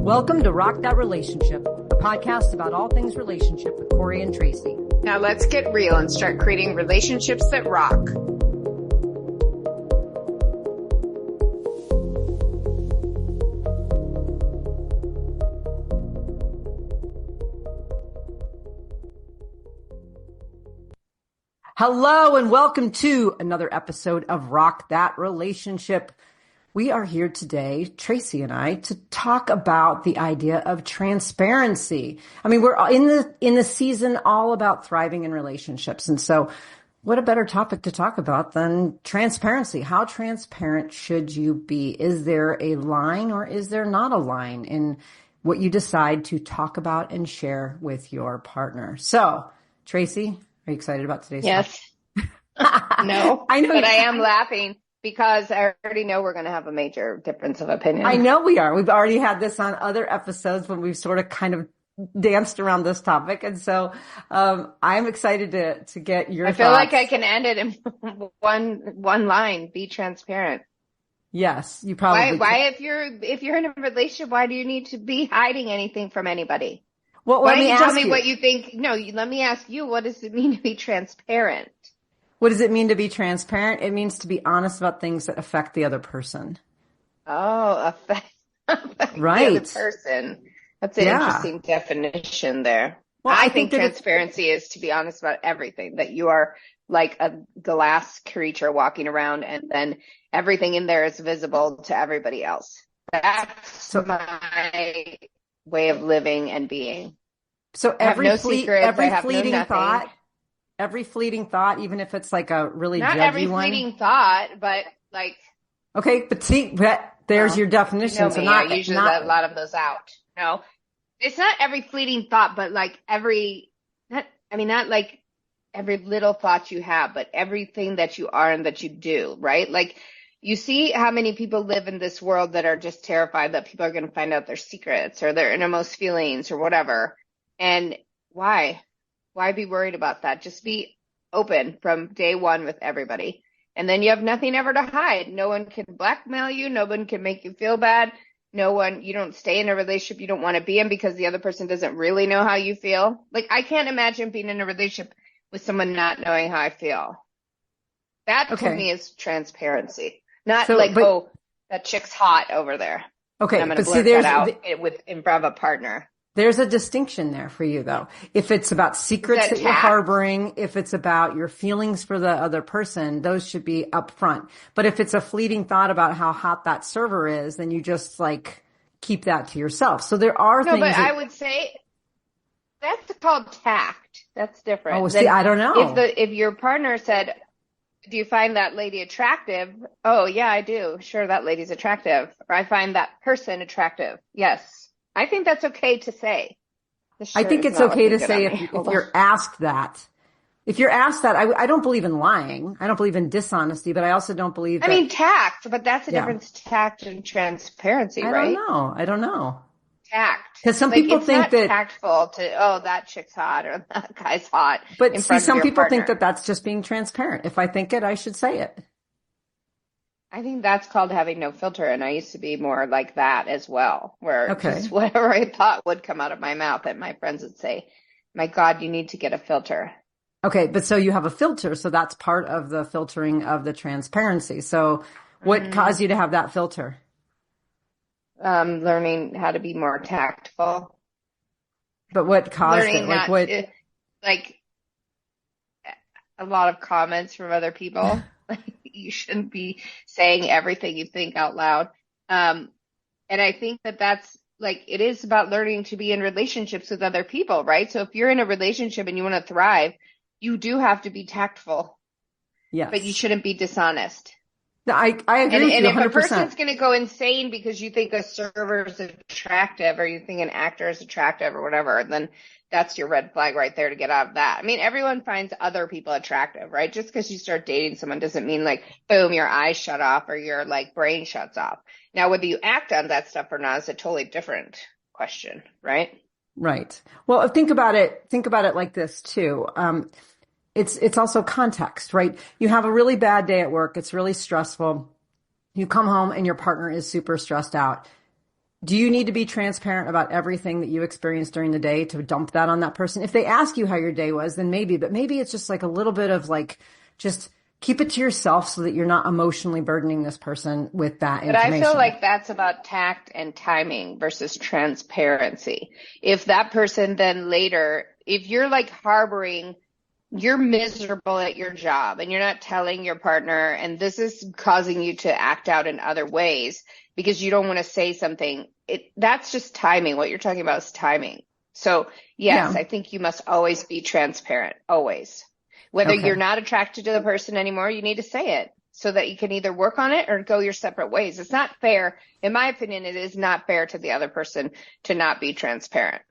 Welcome to Rock That Relationship, a podcast about all things relationship with Corey and Tracy. Now let's get real and start creating relationships that rock. Hello and welcome to another episode of Rock That Relationship. We are here today, Tracy and I, to talk about the idea of transparency. I mean, we're in the season all about thriving in relationships. And so what a better topic to talk about than transparency? How transparent should you be? Is there a line or is there not a line in what you decide to talk about and share with your partner? So, Tracy, are you excited about today's topic? No, I know, but I am laughing because I already know we're going to have a major difference of opinion. I know we are. We've already had this on other episodes when we've sort of kind of danced around this topic. And so I'm excited to get your thoughts. I feel like I can end it in one line, be transparent. Yes, you probably Why if you're in a relationship, why do you need to be hiding anything from anybody? Well, why don't you tell me what you think? No, let me ask you, what does it mean to be transparent? What does it mean to be transparent? It means to be honest about things that affect the other person. Oh, affect right. the other person. That's an interesting definition there. Well, I think transparency is to be honest about everything, that you are like a glass creature walking around and then everything in there is visible to everybody else. That's my way of living and being. So every fleeting thought, even if it's like a really not judgy every one. fleeting thought, but like. Okay, but see, there's your definition. You know me, I usually let a lot of those out. No, it's not every fleeting thought, but like not like every little thought you have, but everything that you are and that you do, right? Like you see how many people live in this world that are just terrified that people are going to find out their secrets or their innermost feelings or whatever. And why? Why be worried about that? Just be open from day one with everybody. And then you have nothing ever to hide. No one can blackmail you. No one can make you feel bad. You don't stay in a relationship you don't want to be in because the other person doesn't really know how you feel. Like, I can't imagine being in a relationship with someone not knowing how I feel. That to me is transparency. Not that chick's hot over there. Okay. I'm going to blurt that out in front of a partner. There's a distinction there for you, though. If it's about secrets that you're harboring, if it's about your feelings for the other person, those should be up front. But if it's a fleeting thought about how hot that server is, then you just like keep that to yourself. So there are things. No, but I would say that's called tact. That's different. Oh, see, I don't know. If your partner said, "Do you find that lady attractive?" Oh, yeah, I do. Sure, that lady's attractive. Or I find that person attractive. Yes. I think that's okay to say. I think it's okay to say if you're asked that. If you're asked that, I don't believe in lying. I don't believe in dishonesty, but I also don't believe that. I mean, tact, but that's the difference, tact and transparency, right? I don't know. Tact. Because some people think that. It's not tactful to, that chick's hot or that guy's hot. But see, some people think that that's just being transparent. If I think it, I should say it. I think that's called having no filter, and I used to be more like that as well, where just whatever I thought would come out of my mouth, and my friends would say, "My God, you need to get a filter." Okay, but so you have a filter, so that's part of the filtering of the transparency. So what caused you to have that filter? Learning how to be more tactful. But what caused it? Like a lot of comments from other people. You shouldn't be saying everything you think out loud. And I think that's like, it is about learning to be in relationships with other people, right? So if you're in a relationship and you want to thrive, you do have to be tactful. Yes. But you shouldn't be dishonest. No, I agree with you 100%. And if a person's going to go insane because you think a server is attractive or you think an actor is attractive or whatever, then that's your red flag right there to get out of that. I mean, everyone finds other people attractive, right? Just because you start dating someone doesn't mean like, boom, your eyes shut off or your like brain shuts off. Now, whether you act on that stuff or not is a totally different question, right? Right. Well, think about it like this too. It's also context, right? You have a really bad day at work. It's really stressful. You come home and your partner is super stressed out. Do you need to be transparent about everything that you experienced during the day to dump that on that person? If they ask you how your day was, then maybe, but maybe it's just like a little bit of like, just keep it to yourself so that you're not emotionally burdening this person with that information. But I feel like that's about tact and timing versus transparency. If that person then later, if you're like harboring, you're miserable at your job and you're not telling your partner, and this is causing you to act out in other ways because you don't want to say something, that's just timing. What you're talking about is timing. So yes, I think you must always be transparent, always. Whether you're not attracted to the person anymore, you need to say it so that you can either work on it or go your separate ways. It's not fair. In my opinion, it is not fair to the other person to not be transparent.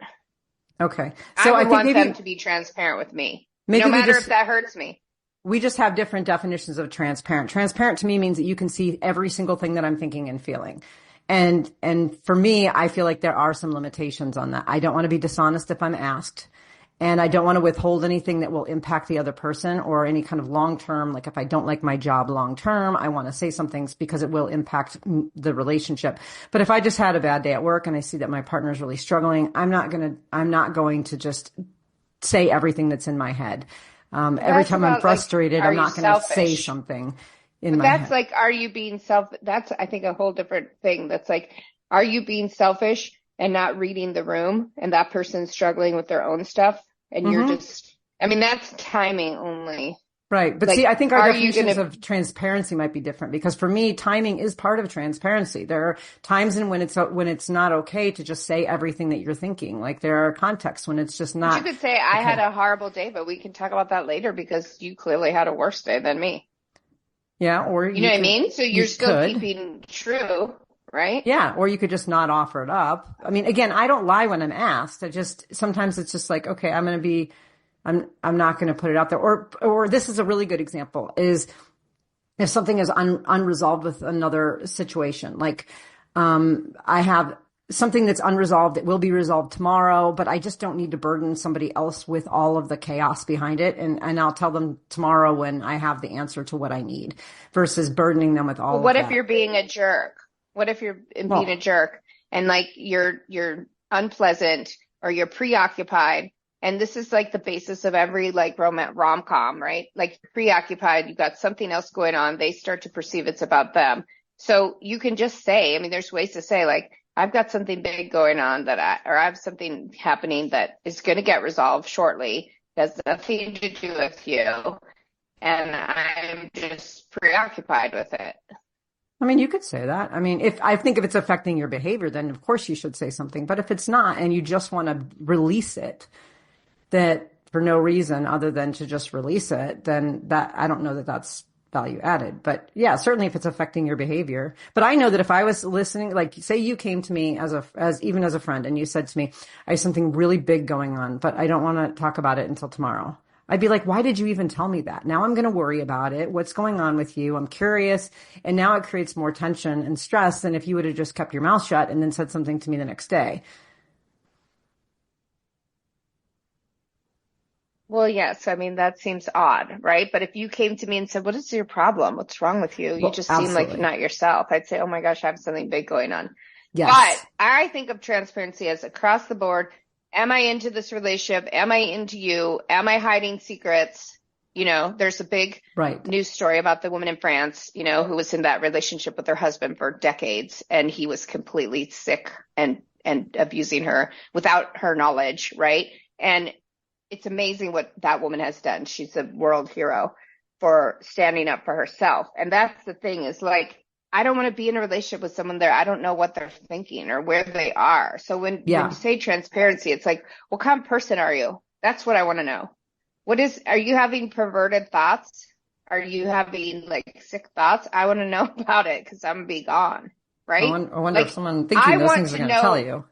Okay. So I think want maybe them to be transparent with me, maybe no matter if that hurts me. We just have different definitions of transparent. Transparent to me means that you can see every single thing that I'm thinking and feeling. And for me, I feel like there are some limitations on that. I don't want to be dishonest if I'm asked. And I don't want to withhold anything that will impact the other person or any kind of long-term, like if I don't like my job long-term, I want to say some things because it will impact the relationship. But if I just had a bad day at work and I see that my partner is really struggling, I'm not going to just say everything that's in my head. Every time I'm frustrated, I'm not going to say something in my head. That's like, are you being that's, I think, a whole different thing. That's like, are you being selfish and not reading the room and that person's struggling with their own stuff? And you're just, I mean, that's timing only. Right. But like, see, I think our definitions of transparency might be different because for me, timing is part of transparency. There are times when it's not okay to just say everything that you're thinking. Like there are contexts when it's just not. You could say, I had a horrible day, but we can talk about that later because you clearly had a worse day than me. Yeah. Or you know what I mean? So you're still keeping true. Right? Yeah. Or you could just not offer it up. I mean, again, I don't lie when I'm asked. Sometimes it's just like, okay, I'm not going to put it out there. Or this is a really good example is if something is unresolved with another situation, like, I have something that's unresolved. It will be resolved tomorrow, but I just don't need to burden somebody else with all of the chaos behind it. And I'll tell them tomorrow when I have the answer to what I need versus burdening them with all of that. What if you're being a jerk? What if you're being a jerk and like you're unpleasant or you're preoccupied? And this is like the basis of every like rom-com, right? Like you're preoccupied, you've got something else going on. They start to perceive it's about them. So you can just say, I mean, there's ways to say like, I've got something big going on or I have something happening that is going to get resolved shortly. It has nothing to do with you. And I'm just preoccupied with it. I mean, you could say that. I mean, if it's affecting your behavior, then of course you should say something. But if it's not, and you just want to release it, that for no reason other than to just release it, then that I don't know that that's value added. But yeah, certainly if it's affecting your behavior. But I know that if I was listening, like say you came to me even as a friend, and you said to me, I have something really big going on, but I don't want to talk about it until tomorrow. I'd be like, why did you even tell me that? Now I'm going to worry about it. What's going on with you? I'm curious. And now it creates more tension and stress than if you would have just kept your mouth shut and then said something to me the next day. Well, yes. I mean, that seems odd, right? But if you came to me and said, what is your problem? What's wrong with you? You just seem like you're not yourself. I'd say, oh my gosh, I have something big going on. Yes. But I think of transparency as across the board. Am I into this relationship? Am I into you? Am I hiding secrets? You know, there's a big news story about the woman in France, you know, who was in that relationship with her husband for decades, and he was completely sick and abusing her without her knowledge, right? And it's amazing what that woman has done. She's a world hero for standing up for herself. And that's the thing is like, I don't want to be in a relationship with someone there. I don't know what they're thinking or where they are. So when you say transparency, it's like, what kind of person are you? That's what I want to know. Are you having perverted thoughts? Are you having like sick thoughts? I want to know about it because I'm going to be gone. Right? I wonder if someone thinking those things are going to tell you.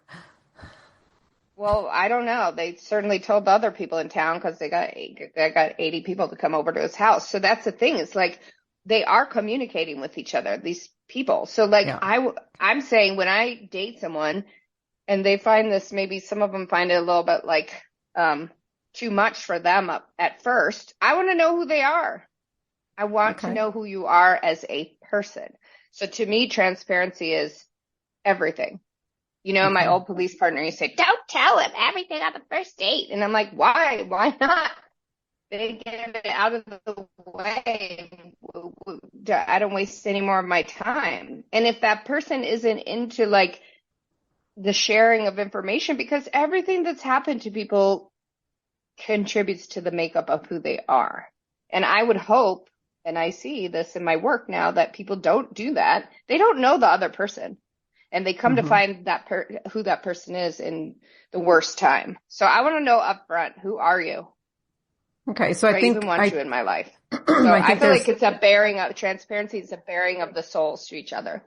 Well, I don't know. They certainly told the other people in town because they got 80 people to come over to his house. So that's the thing. It's like, they are communicating with each other, these people. So like I'm saying when I date someone and they find this, maybe some of them find it a little bit like too much for them at first. I want to know who they are. I want to know who you are as a person. So to me, transparency is everything. My old police partner used to say, don't tell him everything on the first date. And I'm like, why? Why not? They get it out of the way. I don't waste any more of my time. And if that person isn't into like the sharing of information, because everything that's happened to people contributes to the makeup of who they are. And I would hope, and I see this in my work now, that people don't do that. They don't know the other person. And they come to find that who that person is in the worst time. So I want to know up front, who are you? Okay, so I think I even want you in my life. So I feel like it's a bearing of transparency. It's a bearing of the souls to each other.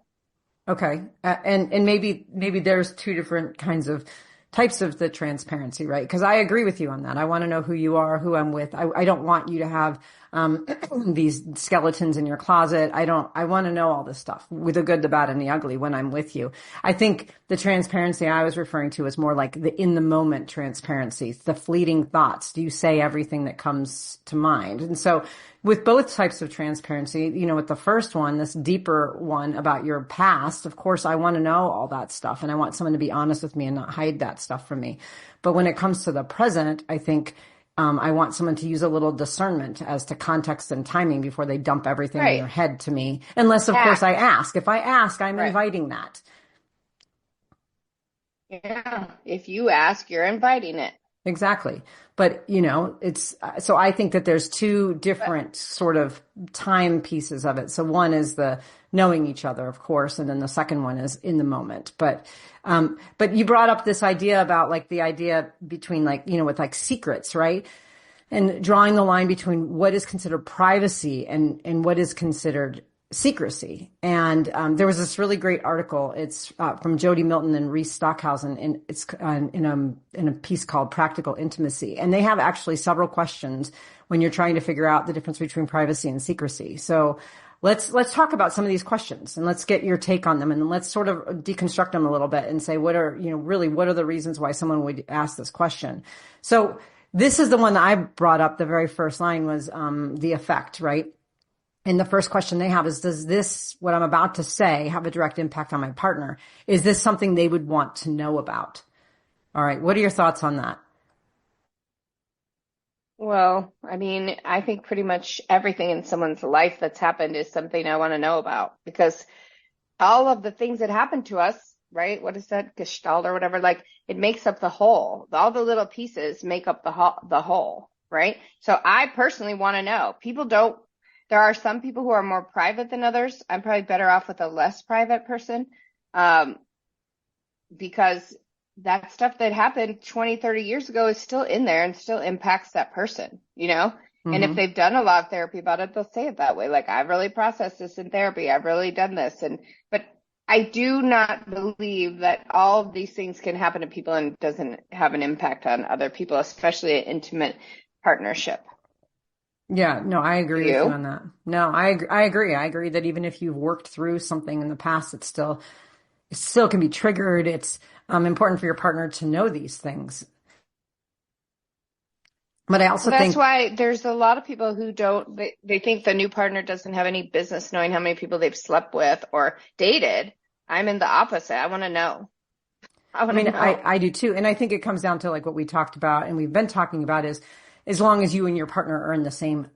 Okay, and maybe there's two different types of the transparency, right? Because I agree with you on that. I want to know who you are, who I'm with. I don't want you to have these skeletons in your closet. I want to know all this stuff with the good, the bad, and the ugly when I'm with you. I think the transparency I was referring to is more like the in the moment transparency, the fleeting thoughts. Do you say everything that comes to mind? And so with both types of transparency, with the first one, this deeper one about your past, of course, I want to know all that stuff and I want someone to be honest with me and not hide that stuff from me. But when it comes to the present, I think I want someone to use a little discernment as to context and timing before they dump everything in their head to me. Unless, of course, I ask. If I ask, I'm inviting that. Yeah. If you ask, you're inviting it. Exactly. But, so I think that there's two different sort of time pieces of it. So one is the knowing each other, of course. And then the second one is in the moment. But you brought up this idea about like the idea between like, with like secrets, right? And drawing the line between what is considered privacy and what is considered secrecy. And there was this really great article. It's from Jodie, Milton, and Reece Stockhausen, and it's in a piece called Practical Intimacy. And they have actually several questions when you're trying to figure out the difference between privacy and secrecy. So let's talk about some of these questions and let's get your take on them, and let's sort of deconstruct them a little bit and say what are the reasons why someone would ask this question. So this is the one that I brought up. The very first line was the effect, right? And the first question they have is, does this, what I'm about to say, have a direct impact on my partner? Is this something they would want to know about? All right. What are your thoughts on that? Well, I mean, I think pretty much everything in someone's life that's happened is something I want to know about, because all of the things that happen to us, right? What is that? Gestalt or whatever, like it makes up the whole. All the little pieces make up the whole, right? So I personally want to know. There are some people who are more private than others. I'm probably better off with a less private person, because that stuff that happened 20, 30 years ago is still in there and still impacts that person, And if they've done a lot of therapy about it, they'll say it that way. Like, I've really processed this in therapy. I've really done this. But I do not believe that all of these things can happen to people and doesn't have an impact on other people, especially an intimate partnership. Yeah, no, I agree with you on that. No, I agree. I agree that even if you've worked through something in the past, it still can be triggered. It's important for your partner to know these things. But I also think that's why there's a lot of people who they think the new partner doesn't have any business knowing how many people they've slept with or dated. I'm in the opposite. I want to know. I do too. And I think it comes down to like what we talked about and we've been talking about is, as long as you and your partner are in the same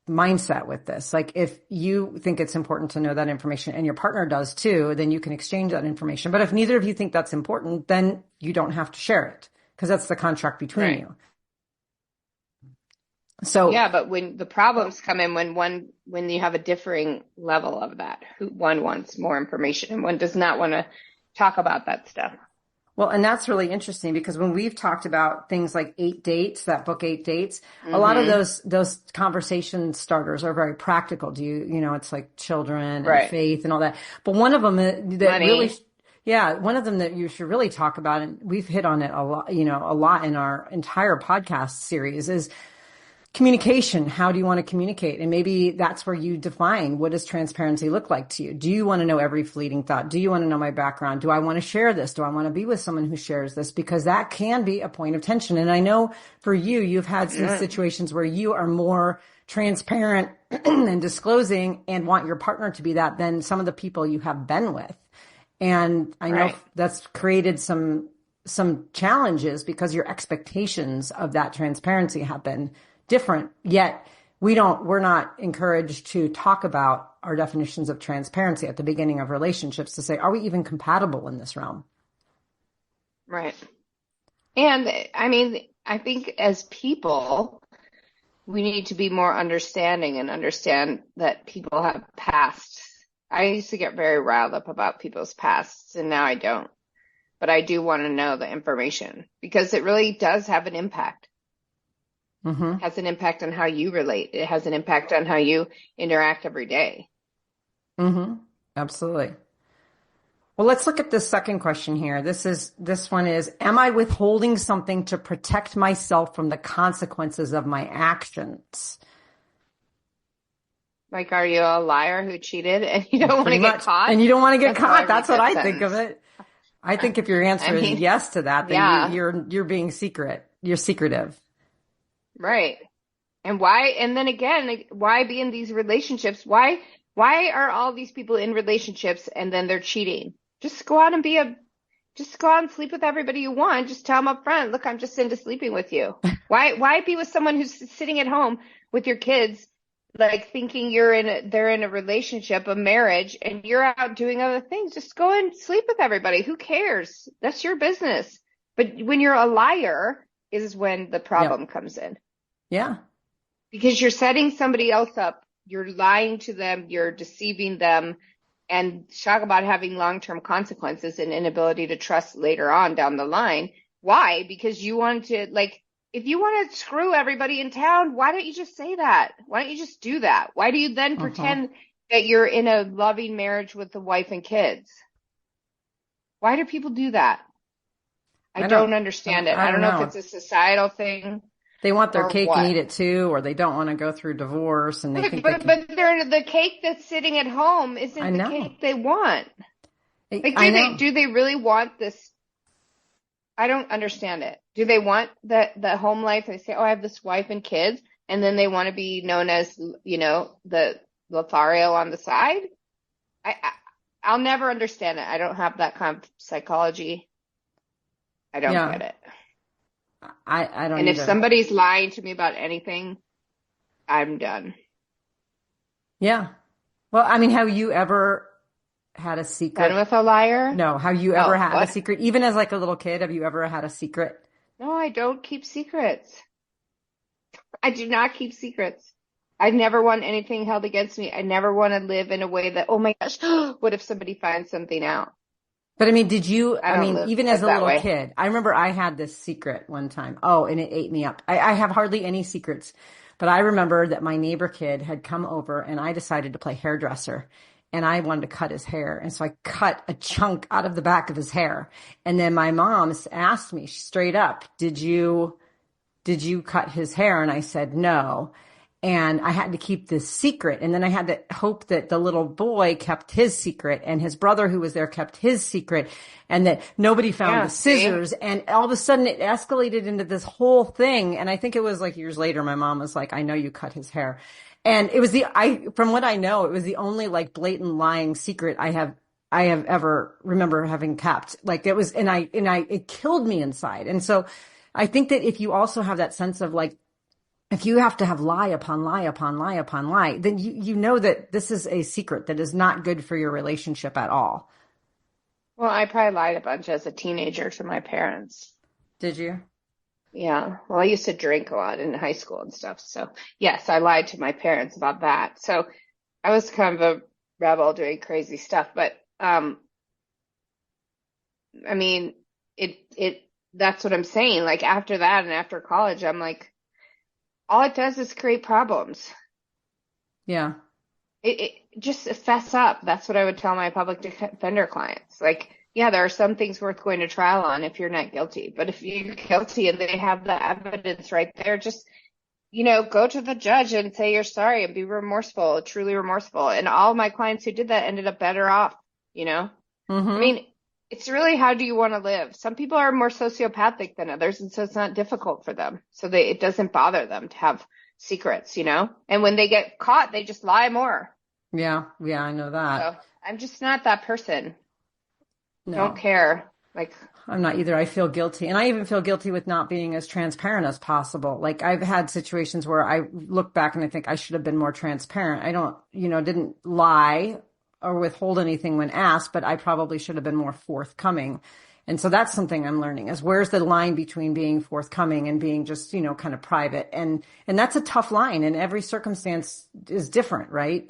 mindset with this. Like if you think it's important to know that information and your partner does too, then you can exchange that information. But if neither of you think that's important, then you don't have to share it because that's the contract between you. So yeah, but when the problems come in when you have a differing level of that, one wants more information and one does not want to talk about that stuff. Well, and that's really interesting because when we've talked about things like 8 dates, that book 8 dates, a lot of those conversation starters are very practical. It's like children and faith and all that. But one of them one of them that you should really talk about, and we've hit on it a lot in our entire podcast series, is communication. How do you want to communicate? And maybe that's where you define, what does transparency look like to you? Do you want to know every fleeting thought? Do you want to know my background? Do I want to share this? Do I want to be with someone who shares this? Because that can be a point of tension. And I know for you, you've had some situations where you are more transparent and disclosing and want your partner to be that than some of the people you have been with. And I know Right. that's created some challenges because your expectations of that transparency have been different. Yet we're not encouraged to talk about our definitions of transparency at the beginning of relationships to say, are we even compatible in this realm? Right. And I mean, I think as people, we need to be more understanding and understand that people have pasts. I used to get very riled up about people's pasts, and now I don't. But I do want to know the information because it really does have an impact. Mm-hmm. It has an impact on how you relate. It has an impact on how you interact every day. Mm-hmm. Absolutely. Well, let's look at this second question here. This one is, am I withholding something to protect myself from the consequences of my actions? Like, are you a liar who cheated and you don't want to get caught? And you don't want to get That's how caught. I That's read what that I think of sentence. it. I think if your answer is yes to that, then yeah, you're being secret. You're secretive. right. And why? And then again, like, why be in these relationships? Why are all these people in relationships and then they're cheating? Just go out and just go out and sleep with everybody you want. Just tell them up front, look, I'm just into sleeping with you. Why be with someone who's sitting at home with your kids, like thinking they're in a relationship, a marriage, and you're out doing other things? Just go and sleep with everybody. Who cares? That's your business. But when you're a liar is when the problem comes in. Yeah. Because you're setting somebody else up, you're lying to them, you're deceiving them, and talk about having long-term consequences and inability to trust later on down the line. Why? Because you want to, like, if you want to screw everybody in town, why don't you just say that? Why don't you just do that? Why do you then pretend that you're in a loving marriage with the wife and kids? Why do people do that? I don't understand it. I don't know if it's a societal thing. They want their cake what? and eat it too, or they don't want to go through divorce, and they think but the cake that's sitting at home isn't the cake they want. Like, do they really want this? I don't understand it. Do they want the home life? They say, oh, I have this wife and kids, and then they want to be known as, the Lothario on the side. I'll never understand it. I don't have that kind of psychology. I don't get it. I don't. And either. If somebody's lying to me about anything, I'm done. Yeah. Well, I mean, have you ever had a secret? Done with a liar? No. Have you ever had a secret? Even as like a little kid, have you ever had a secret? No, I don't keep secrets. I do not keep secrets. I never want anything held against me. I never want to live in a way that, oh my gosh, what if somebody finds something out? But I mean, did you, even as a little way. kid, I remember I had this secret one time. Oh, and it ate me up. I have hardly any secrets, but I remember that my neighbor kid had come over and I decided to play hairdresser and I wanted to cut his hair. And so I cut a chunk out of the back of his hair. And then my mom asked me straight up, did you cut his hair? And I said, no. And I had to keep this secret. And then I had to hope that the little boy kept his secret and his brother who was there kept his secret and that nobody found the scissors. See? And all of a sudden it escalated into this whole thing. And I think it was like years later, my mom was like, I know you cut his hair. And it was from what I know, it was the only like blatant lying secret I have ever remember having kept. Like it was, it killed me inside. And so I think that if you also have that sense of like, if you have to have lie upon lie upon lie upon lie, then you know that this is a secret that is not good for your relationship at all. Well, I probably lied a bunch as a teenager to my parents. Did you? Yeah. Well, I used to drink a lot in high school and stuff. So yes, I lied to my parents about that. So I was kind of a rebel doing crazy stuff. But I mean, that's what I'm saying. Like after that and after college, I'm like, all it does is create problems. Yeah. It just fess up. That's what I would tell my public defender clients. Like, yeah, there are some things worth going to trial on if you're not guilty. But if you're guilty and they have the evidence right there, just, go to the judge and say you're sorry and be remorseful, truly remorseful. And all my clients who did that ended up better off, Mm-hmm. I mean, it's really how do you want to live? Some people are more sociopathic than others, and so it's not difficult for them. So it doesn't bother them to have secrets, And when they get caught, they just lie more. Yeah, I know that. So I'm just not that person. Don't No, care. Like, I'm not either. I feel guilty. And I even feel guilty with not being as transparent as possible. Like I've had situations where I look back and I think I should have been more transparent. I don't, didn't lie or withhold anything when asked, but I probably should have been more forthcoming. And so that's something I'm learning is where's the line between being forthcoming and being just, kind of private. And that's a tough line, and every circumstance is different, right?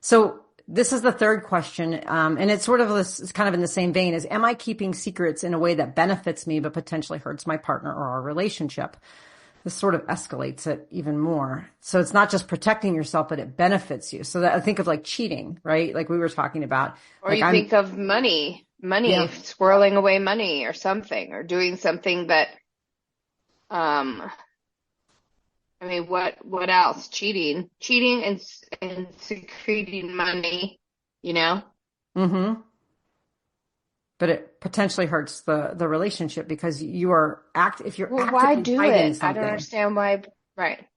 So this is the third question. And it's sort of this, it's kind of in the same vein as, am I keeping secrets in a way that benefits me, but potentially hurts my partner or our relationship? This sort of escalates it even more. So it's not just protecting yourself, but it benefits you. So that I think of like cheating, right? Like we were talking about. or Like you think of money, yeah, squirreling away money or something, or doing something that, I mean, what else? Cheating and secreting money, you know? mm-hmm. But it potentially hurts the relationship because if you're Well, why actively do hiding it? I don't something. understand why. Right.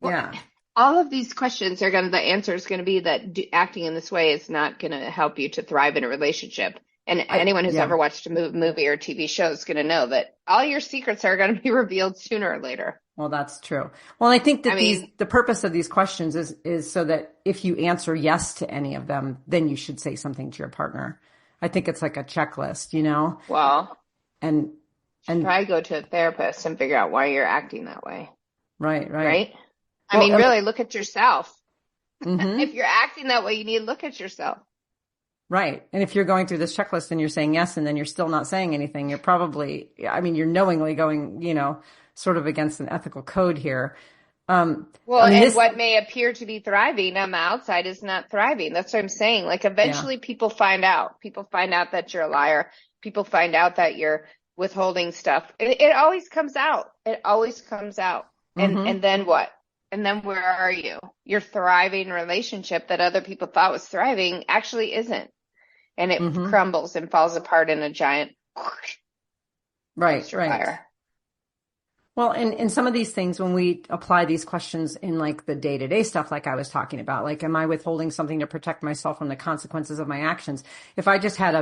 Well, Yeah. all of these questions the answer is going to be that acting in this way is not going to help you to thrive in a relationship. And anyone who's Yeah. ever watched a movie or TV show is going to know that all your secrets are going to be revealed sooner or later. Well, that's true. Well, I think I that mean, the purpose of these questions is so that if you answer yes to any of them, then you should say something to your partner. I think it's like a checklist, well, and, you should and probably go to a therapist and figure out why you're acting that way, right, right. right? I Well, mean, really look at yourself. mm-hmm. If you're acting that way, you need to look at yourself. Right. And if you're going through this checklist and you're saying yes, and then you're still not saying anything, you're knowingly going, sort of against an ethical code here. Well, and what may appear to be thriving on the outside is not thriving. That's what I'm saying. Like Yeah. eventually people find out. People find out that you're a liar. People find out that you're withholding stuff. It always comes out. It always comes out. Mm-hmm. And then what? And then where are you? Your thriving relationship that other people thought was thriving actually isn't. And it Mm-hmm. crumbles and falls apart in a giant Right, dumpster right. fire. Well, and some of these things, when we apply these questions in like the day-to-day stuff, like I was talking about, like, am I withholding something to protect myself from the consequences of my actions? If I just had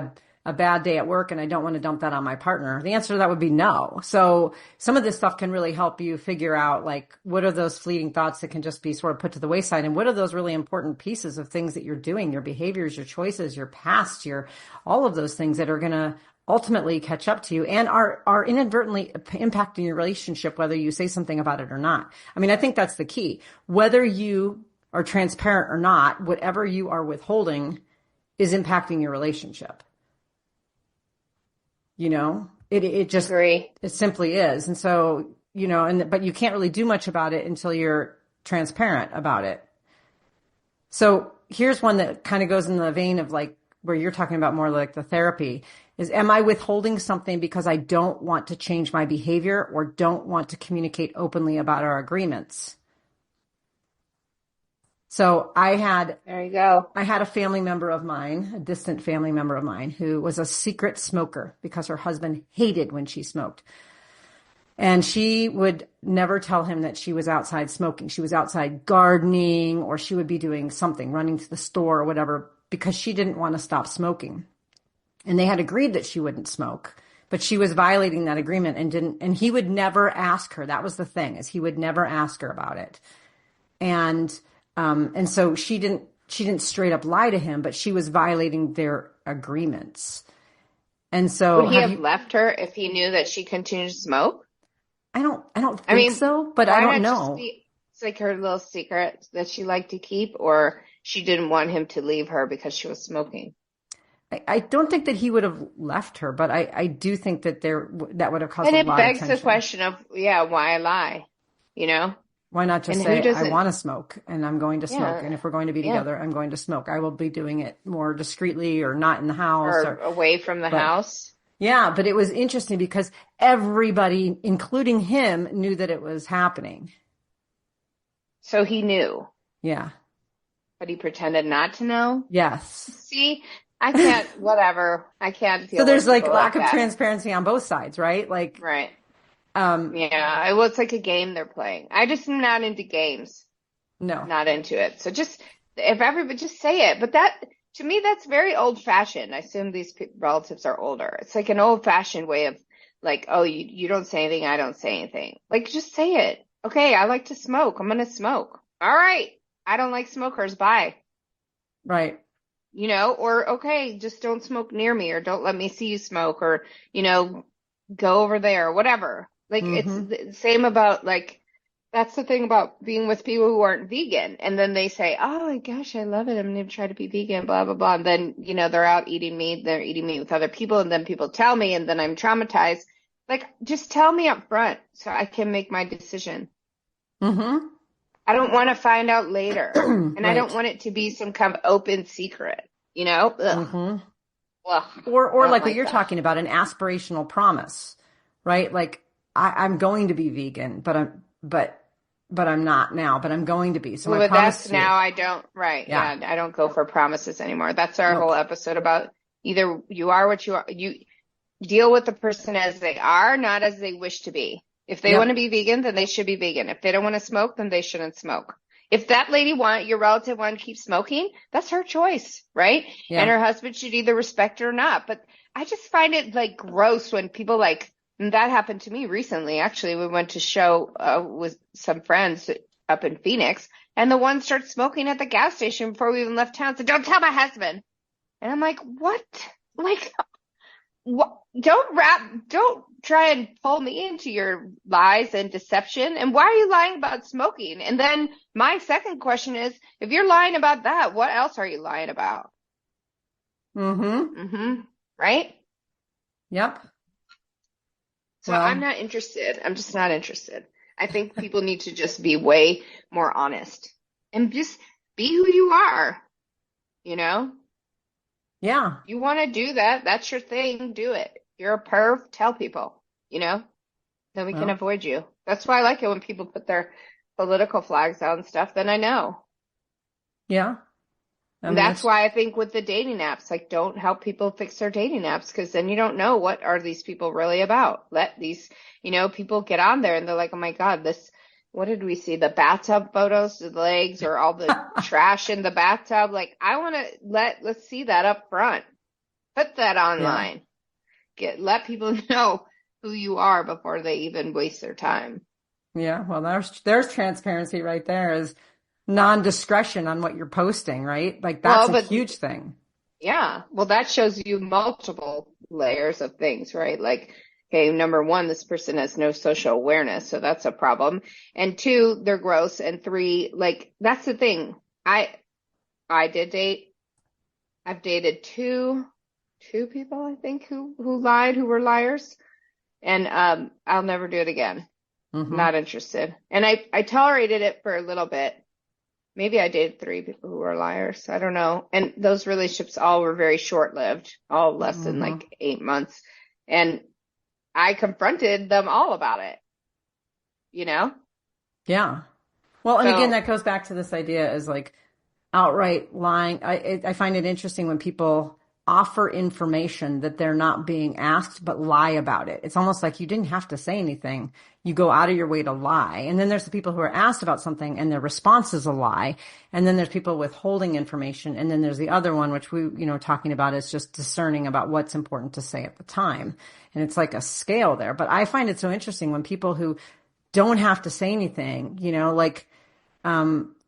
a bad day at work and I don't want to dump that on my partner, the answer to that would be no. So some of this stuff can really help you figure out like, what are those fleeting thoughts that can just be sort of put to the wayside? And what are those really important pieces of things that you're doing, your behaviors, your choices, your past, all of those things that are going to ultimately catch up to you and are inadvertently impacting your relationship, whether you say something about it or not. I mean, I think that's the key. Whether you are transparent or not, whatever you are withholding is impacting your relationship. It just, Agree. it simply is. And so, but you can't really do much about it until you're transparent about it. So here's one that kind of goes in the vein of like, where you're talking about more like the therapy is, am I withholding something because I don't want to change my behavior or don't want to communicate openly about our agreements? So there you go. I had a family member of mine, a distant family member of mine, who was a secret smoker because her husband hated when she smoked. And she would never tell him that she was outside smoking. She was outside gardening, or she would be doing something, running to the store or whatever, because she didn't want to stop smoking. And they had agreed that she wouldn't smoke, but she was violating that agreement and he would never ask her. That was the thing, is he would never ask her about it. And so she didn't straight up lie to him, but she was violating their agreements. And so would he have left her if he knew that she continued to smoke? I don't think so, but I don't know. It's like her little secret that she liked to keep, or she didn't want him to leave her because she was smoking. I don't think that he would have left her, but I do think that that would have caused a lot of tension. And it begs the question of, why lie? Why not just say, I want to smoke and I'm going to smoke. And if we're going to be together, I'm going to smoke. I will be doing it more discreetly or not in the house. Or away from the house. Yeah, but it was interesting because everybody, including him, knew that it was happening. So he knew. Yeah. But he pretended not to know? Yes. See, I can't, whatever. I can't deal So there's with like lack of transparency on both sides, right? Like, right. Well, it's like a game they're playing. I just am not into games. No. Not into it. So if everybody just say it, but to me, that's very old fashioned. I assume these relatives are older. It's like an old fashioned way of like, oh, you don't say anything, I don't say anything. Like, just say it. Okay, I like to smoke. I'm going to smoke. All right. I don't like smokers. Bye. Right. Or okay, just don't smoke near me, or don't let me see you smoke, or, go over there, or whatever. Like, it's the same about like, that's the thing about being with people who aren't vegan. And then they say, oh my gosh, I love it. I'm going to try to be vegan, blah, blah, blah. And then, they're out eating meat. They're eating meat with other people. And then people tell me, and then I'm traumatized. Like, just tell me up front so I can make my decision. Mm-hmm. I don't want to find out later. And Right. I don't want it to be some kind of open secret, Ugh. Mm-hmm. Ugh. Or like what like you're that. talking about, an aspirational promise, right? Like I'm going to be vegan, but I'm not now, but I'm going to be. So Well, my but promise that's to you. now I don't, right. Yeah. Yeah. I don't go for promises anymore. That's our Nope. whole episode about either you are what you are. You deal with the person as they are, not as they wish to be. If they Yep. want to be vegan, then they should be vegan. If they don't want to smoke, then they shouldn't smoke. If that lady your relative want to keep smoking, that's her choice, right? Yeah. And her husband should either respect it or not. But I just find it like gross when people like, and that happened to me recently. Actually, we went to show with some friends up in Phoenix, and the one started smoking at the gas station before we even left town. Said, "Don't tell my husband." And I'm like, "What? Like, what? Don't try and pull me into your lies and deception. And why are you lying about smoking?" And then my second question is, if you're lying about that, what else are you lying about? Mm-hmm. Right? Yep. So Well, I'm not interested. I'm just not interested. I think people need to just be way more honest and just be who you are. yeah. You want to do that. That's your thing. Do it. You're a perv. Tell people, then we can Well, avoid you. That's why I like it when people put their political flags out and stuff. Then I know. yeah. I And mean, that's why I think with the dating apps, like, don't help people fix their dating apps, because then you don't know what are these people really about. Let these, people get on there and they're like, oh my God, what did we see? The bathtub photos, the legs, or all the trash in the bathtub. Like, I want to let's see that up front. Put that online. Let people know who you are before they even waste their time. yeah. Well, there's transparency right there, is non-discretion on what you're posting, right? Like that's a huge thing. Yeah. Well, that shows you multiple layers of things, right? Like, okay, number one, this person has no social awareness, so that's a problem. And two, they're gross. And three, like, that's the thing. I did date. I've dated two people, I think, who lied, who were liars. And I'll never do it again. Mm-hmm. Not interested. And I tolerated it for a little bit. Maybe I dated 3 people who were liars. I don't know. And those relationships all were very short-lived, all less than like 8 months. And I confronted them all about it, Yeah. Well, and So, again, that goes back to this idea is like outright lying. I find it interesting when people offer information that they're not being asked, but lie about it. It's almost like you didn't have to say anything. You go out of your way to lie. And then there's the people who are asked about something and their response is a lie. And then there's people withholding information. And then there's the other one, which we, talking about is just discerning about what's important to say at the time. And it's like a scale there. But I find it so interesting when people who don't have to say anything,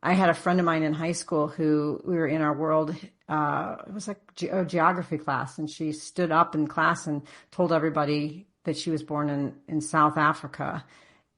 I had a friend of mine in high school who we were in our world, it was like a geography class, and she stood up in class and told everybody that she was born in South Africa.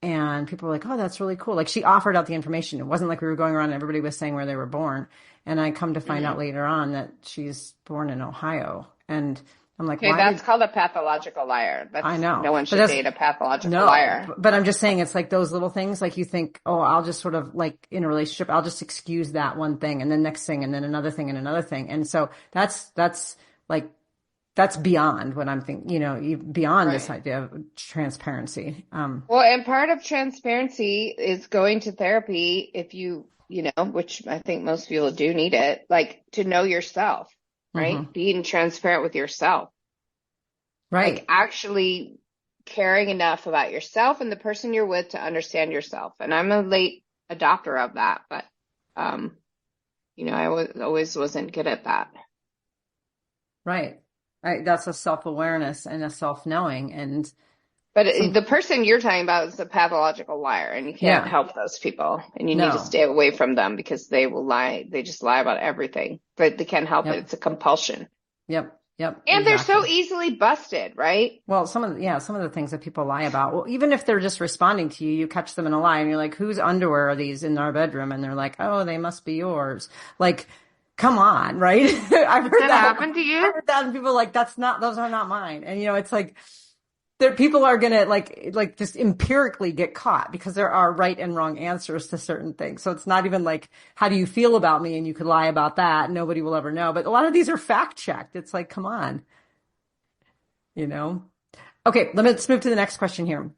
And people were like, oh, that's really cool. Like, she offered out the information. It wasn't like we were going around and everybody was saying where they were born. And I come to find out later on that she's born in Ohio. And I'm like, okay, that's called a pathological liar. I know. No one should date a pathological liar. But I'm just saying, it's like those little things, like you think, oh, I'll just sort of like in a relationship, I'll just excuse that one thing and then next thing and then another thing and another thing. And so that's beyond what I'm thinking, beyond this idea of transparency. Well, and part of transparency is going to therapy if which I think most people do need it, like to know yourself. Right? Being transparent with yourself. Right. Like actually caring enough about yourself and the person you're with to understand yourself. And I'm a late adopter of that, but, I always wasn't good at that. Right. Right. That's a self-awareness and a self-knowing. And But the person you're talking about is a pathological liar, and you can't yeah, help those people, and you need to no. stay away from them because they will lie. They just lie about everything, but they can't help it. Yep. It's a compulsion. Yep. Yep. And they're so Exactly. easily busted, right? Well, some of the things that people lie about, well, even if they're just responding to you, you catch them in a lie and you're like, whose underwear are these in our bedroom? And they're like, oh, they must be yours. Like, come on, right? I've heard That happened to you? I've heard that and people are like, those are not mine. And it's like, there, people are going to like just empirically get caught because there are right and wrong answers to certain things. So it's not even like, how do you feel about me? And you could lie about that. Nobody will ever know. But a lot of these are fact checked. It's like, come on, you know? Okay, let's move to the next question here.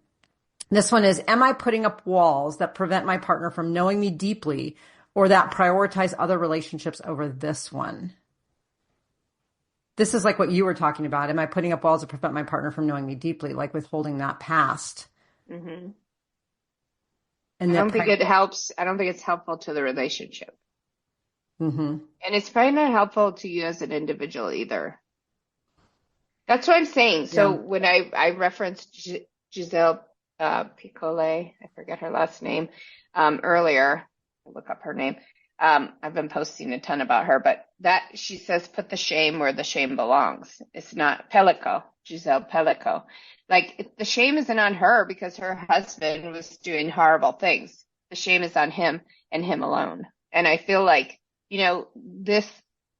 This one is, am I putting up walls that prevent my partner from knowing me deeply or that prioritize other relationships over this one? This is like what you were talking about. Am I putting up walls that prevent my partner from knowing me deeply, like withholding that past? Mm-hmm. And I don't think it helps. I don't think it's helpful to the relationship. Mm-hmm. And it's probably not helpful to you as an individual either. That's what I'm saying. So when I referenced Giselle Piccole, I forget her last name, earlier, I'll look up her name. I've been posting a ton about her, but that she says, put the shame where the shame belongs. It's not Pellico, Giselle Pellico. Like the shame isn't on her because her husband was doing horrible things. The shame is on him and him alone. And I feel like, this,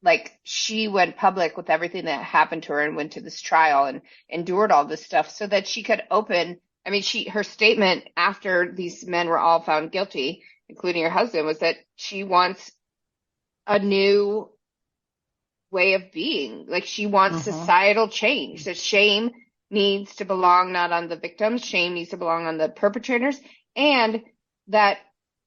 like she went public with everything that happened to her and went to this trial and endured all this stuff so that she could her statement after these men were all found guilty, including her husband, was that she wants a new way of being. Like she wants societal change. That shame needs to belong not on the victims, shame needs to belong on the perpetrators, and that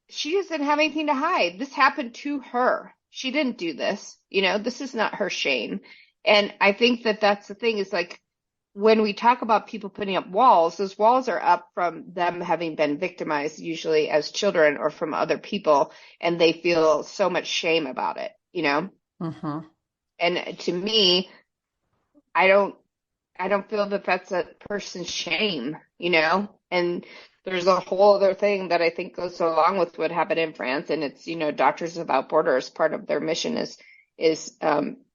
she doesn't have anything to hide. This happened to her. She didn't do this. This is not her shame. And I think that that's the thing is like, when we talk about people putting up walls, those walls are up from them having been victimized, usually as children or from other people, and they feel so much shame about it, And to me, I don't feel that that's a person's shame, And there's a whole other thing that I think goes along with what happened in France, and it's, Doctors Without Borders, part of their mission is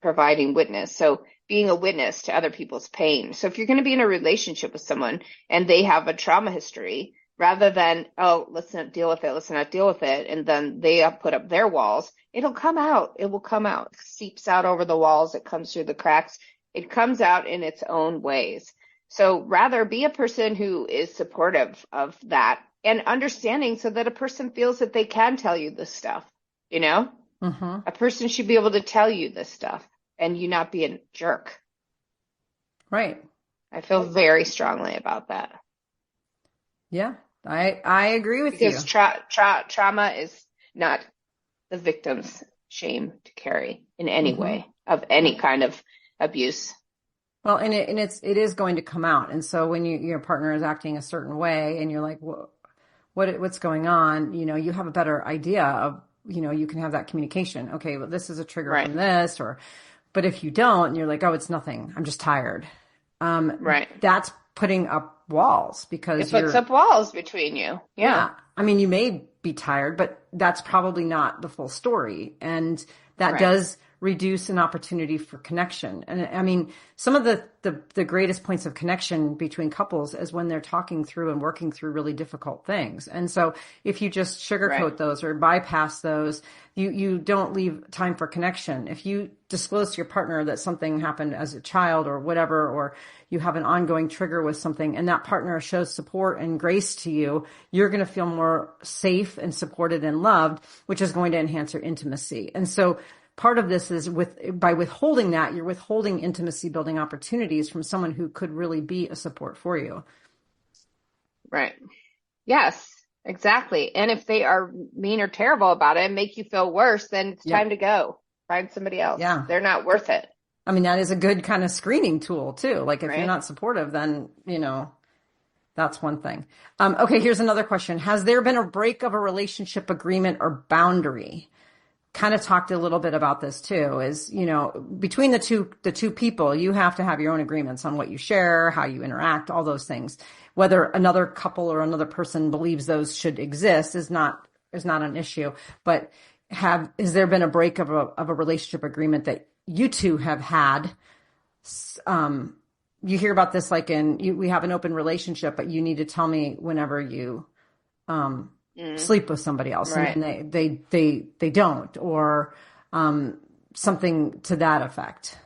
providing witness. So being a witness to other people's pain. So if you're going to be in a relationship with someone and they have a trauma history, rather than, oh, let's not deal with it, and then they put up their walls, it'll come out. It will come out. It seeps out over the walls. It comes through the cracks. It comes out in its own ways. So rather be a person who is supportive of that and understanding so that a person feels that they can tell you this stuff, A person should be able to tell you this stuff and you not be a jerk. Right. I feel very strongly about that. Yeah, I agree with you. Because trauma is not the victim's shame to carry in any way of any kind of abuse. Well, and it is going to come out. And so when your partner is acting a certain way and you're like, what's going on? You have a better idea of, you can have that communication. Okay, well, this is a trigger from this, but if you don't, you're like, oh, it's nothing. I'm just tired. That's putting up walls because it puts up walls between you. Yeah. I mean, you may be tired, but that's probably not the full story. And that does reduce an opportunity for connection. And I mean, some of the greatest points of connection between couples is when they're talking through and working through really difficult things. And so if you just sugarcoat those or bypass those, you don't leave time for connection. If you disclose to your partner that something happened as a child or whatever, or you have an ongoing trigger with something and that partner shows support and grace to you, you're going to feel more safe and supported and loved, which is going to enhance your intimacy. And so part of this is by withholding that, you're withholding intimacy building opportunities from someone who could really be a support for you. Right. Yes, exactly. And if they are mean or terrible about it and make you feel worse, then it's time to go. Find somebody else. Yeah. They're not worth it. I mean, that is a good kind of screening tool too. Like if you're not supportive, then, that's one thing. Okay, here's another question. Has there been a break of a relationship agreement or boundary? kind of talked a little bit about this too, is, between the two people, you have to have your own agreements on what you share, how you interact, all those things. Whether another couple or another person believes those should exist is not an issue. But has there been a break of a relationship agreement that you two have had? You hear about this like we have an open relationship, but you need to tell me whenever you sleep with somebody else, right. And they don't, or something to that effect.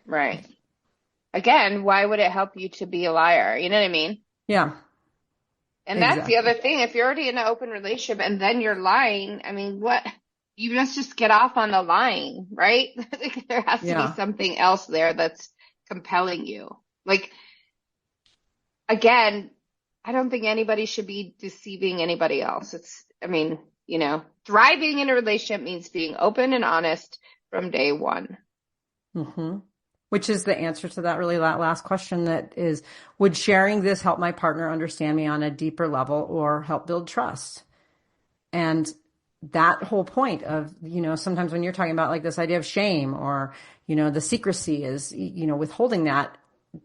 Right. Again, why would it help you to be a liar? You know what I mean? Yeah. And that's the other thing. If you're already in an open relationship and then you're lying, I mean, what? You must just get off on the lying, right? There has to be something else there that's compelling you. Like, again, I don't think anybody should be deceiving anybody else. Thriving in a relationship means being open and honest from day one. Mm-hmm. Which is the answer to that last question, that is, would sharing this help my partner understand me on a deeper level or help build trust? And that whole point of, sometimes when you're talking about like this idea of shame or, the secrecy is, withholding that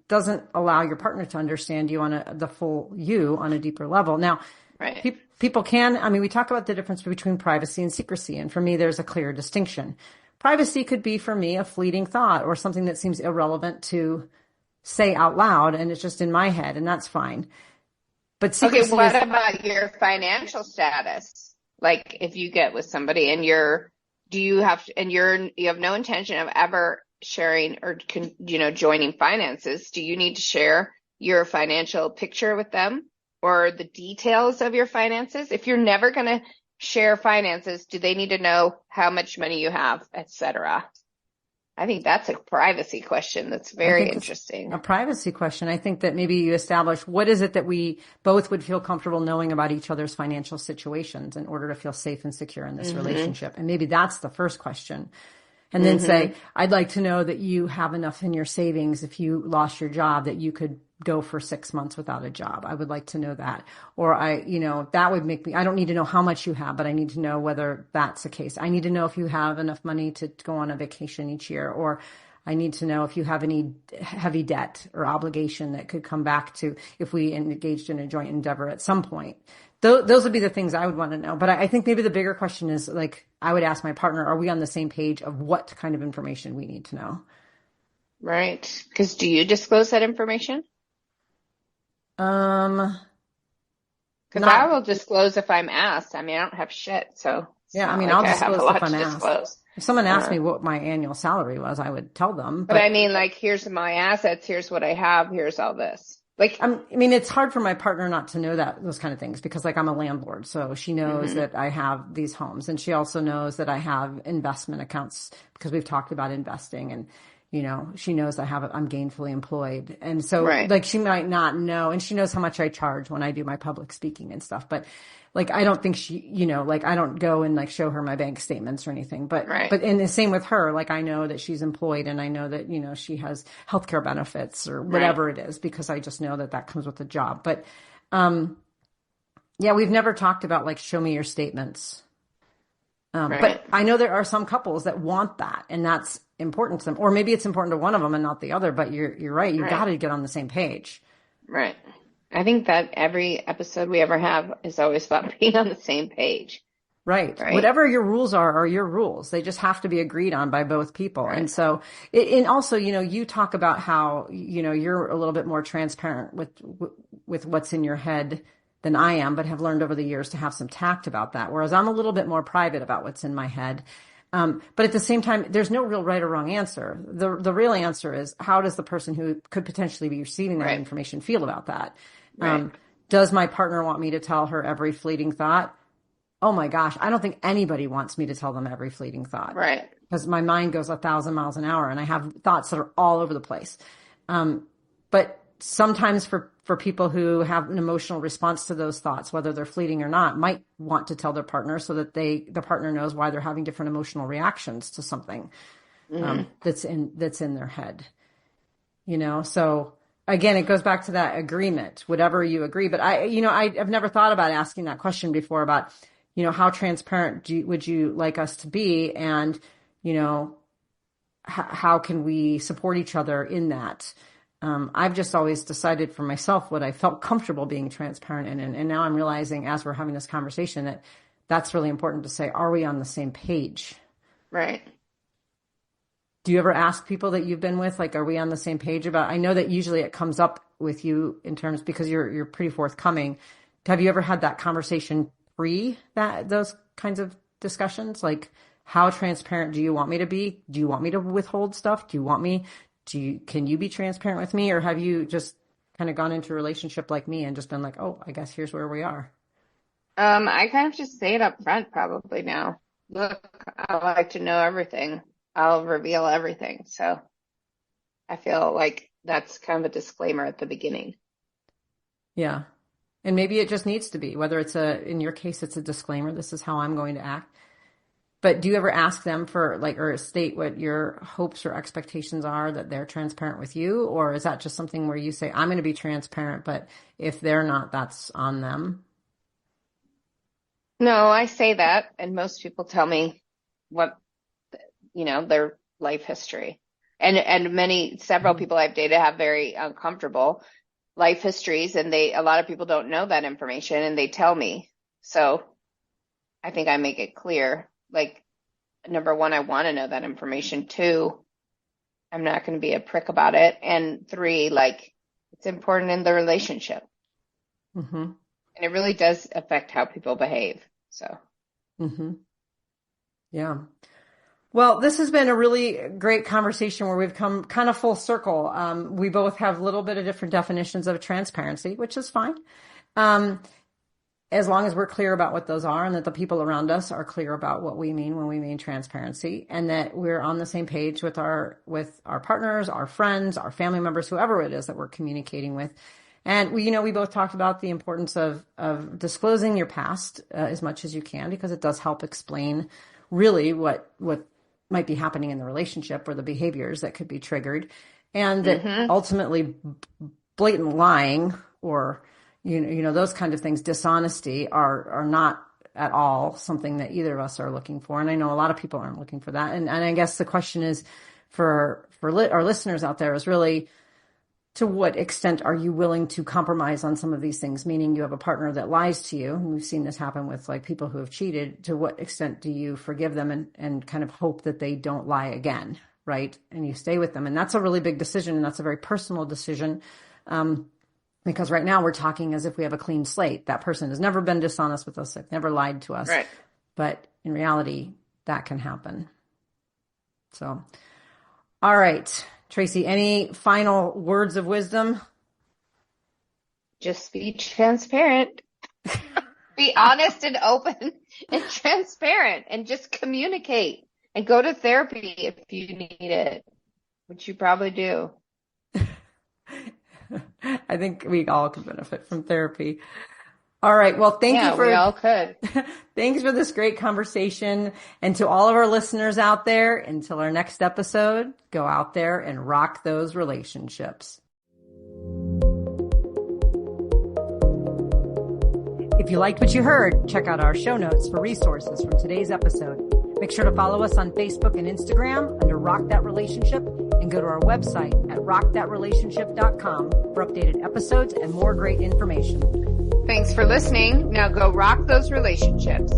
doesn't allow your partner to understand you on the full you on a deeper level. Now, right. People can, we talk about the difference between privacy and secrecy. And for me, there's a clear distinction. Privacy could be for me a fleeting thought or something that seems irrelevant to say out loud, and it's just in my head, and that's fine. But secrecy what about your financial status? Like if you get with somebody and you have no intention of ever sharing or joining finances, do you need to share your financial picture with them or the details of your finances? If you're never going to share finances, do they need to know how much money you have, etc.? I think that's a privacy question that's very interesting. A privacy question. I think that maybe you establish what is it that we both would feel comfortable knowing about each other's financial situations in order to feel safe and secure in this relationship. And maybe that's the first question. And then say, I'd like to know that you have enough in your savings if you lost your job that you could go for 6 months without a job. I would like to know that. Or that would make me, I don't need to know how much you have, but I need to know whether that's the case. I need to know if you have enough money to go on a vacation each year, or I need to know if you have any heavy debt or obligation that could come back to if we engaged in a joint endeavor at some point. Those would be the things I would want to know. But I think maybe the bigger question is, like, I would ask my partner, are we on the same page of what kind of information we need to know? Right. Because do you disclose that information? Because I will disclose if I'm asked. I don't have shit, so. Yeah, I'll disclose if I'm asked. If someone asked me what my annual salary was, I would tell them. But like, here's my assets, here's what I have, here's all this. Like, it's hard for my partner not to know those kind of things because, like, I'm a landlord, so she knows that I have these homes, and she also knows that I have investment accounts because we've talked about investing, and she knows I'm gainfully employed, and so like she might not know, and she knows how much I charge when I do my public speaking and stuff, but like I don't think she, like I don't go and like show her my bank statements or anything, but and the same with her, like I know that she's employed and I know that she has healthcare benefits or whatever it is because I just know that comes with the job. But we've never talked about like show me your statements. But I know there are some couples that want that, and that's important to them, or maybe it's important to one of them and not the other. But you're right. You got to get on the same page. Right. I think that every episode we ever have is always about being on the same page. Right. Whatever your rules are your rules. They just have to be agreed on by both people. Right. And so, and also, you talk about how, you're a little bit more transparent with what's in your head than I am, but have learned over the years to have some tact about that. Whereas I'm a little bit more private about what's in my head. But at the same time, there's no real right or wrong answer. The real answer is, how does the person who could potentially be receiving that information feel about that? Does my partner want me to tell her every fleeting thought? Oh my gosh, I don't think anybody wants me to tell them every fleeting thought. Right. Because my mind goes 1,000 miles an hour and I have thoughts that are all over the place. But sometimes for people who have an emotional response to those thoughts, whether they're fleeting or not, might want to tell their partner so that the partner knows why they're having different emotional reactions to something that's in their head. So again, it goes back to that agreement, whatever you agree. But I've never thought about asking that question before about, how transparent would you like us to be? And, how can we support each other in that? I've just always decided for myself what I felt comfortable being transparent in. And now I'm realizing as we're having this conversation that that's really important to say, are we on the same page? Right. Do you ever ask people that you've been with, like, are we on the same page about, I know that usually it comes up with you in terms, because you're pretty forthcoming. Have you ever had that conversation those kinds of discussions? Like, how transparent do you want me to be? Do you want me to withhold stuff? Can you be transparent with me? Or have you just kind of gone into a relationship like me and just been like, oh, I guess here's where we are? I kind of just say it up front probably now. Look, I like to know everything. I'll reveal everything. So I feel like that's kind of a disclaimer at the beginning. Yeah. And maybe it just needs to be, whether it's in your case, it's a disclaimer. This is how I'm going to act. But do you ever ask them for or state what your hopes or expectations are that they're transparent with you? Or is that just something where you say, I'm going to be transparent, but if they're not, that's on them? No, I say that. And most people tell me what, their life history. And several people I've dated have very uncomfortable life histories, and a lot of people don't know that information, and they tell me. So I think I make it clear. Like, number one, I want to know that information. Two, I'm not going to be a prick about it. And three, like, it's important in the relationship. Mm-hmm. And it really does affect how people behave. So. Mm-hmm. Yeah. Well, this has been a really great conversation where we've come kind of full circle. We both have a little bit of different definitions of transparency, which is fine. As long as we're clear about what those are, and that the people around us are clear about what we mean when we mean transparency, and that we're on the same page with our partners, our friends, our family members, whoever it is that we're communicating with. And we both talked about the importance of disclosing your past as much as you can, because it does help explain really what might be happening in the relationship, or the behaviors that could be triggered, and that ultimately blatant lying or those kind of things, dishonesty, are not at all something that either of us are looking for. And I know a lot of people aren't looking for that. And I guess the question is for our listeners out there is really, to what extent are you willing to compromise on some of these things? Meaning you have a partner that lies to you. And we've seen this happen with people who have cheated. To what extent do you forgive them and kind of hope that they don't lie again? Right. And you stay with them. And that's a really big decision. And that's a very personal decision. Because right now we're talking as if we have a clean slate. That person has never been dishonest with us. They've never lied to us. Right. But in reality, that can happen. So, all right, Tracy, any final words of wisdom? Just be transparent. Be honest and open and transparent, and just communicate, and go to therapy if you need it, which you probably do. I think we all could benefit from therapy. All right. Well, we all could. Thanks for this great conversation. And to all of our listeners out there, until our next episode, go out there and rock those relationships. If you liked what you heard, check out our show notes for resources from today's episode. Make sure to follow us on Facebook and Instagram under Rock That Relationship, and go to our website at rockthatrelationship.com for updated episodes and more great information. Thanks for listening. Now go rock those relationships.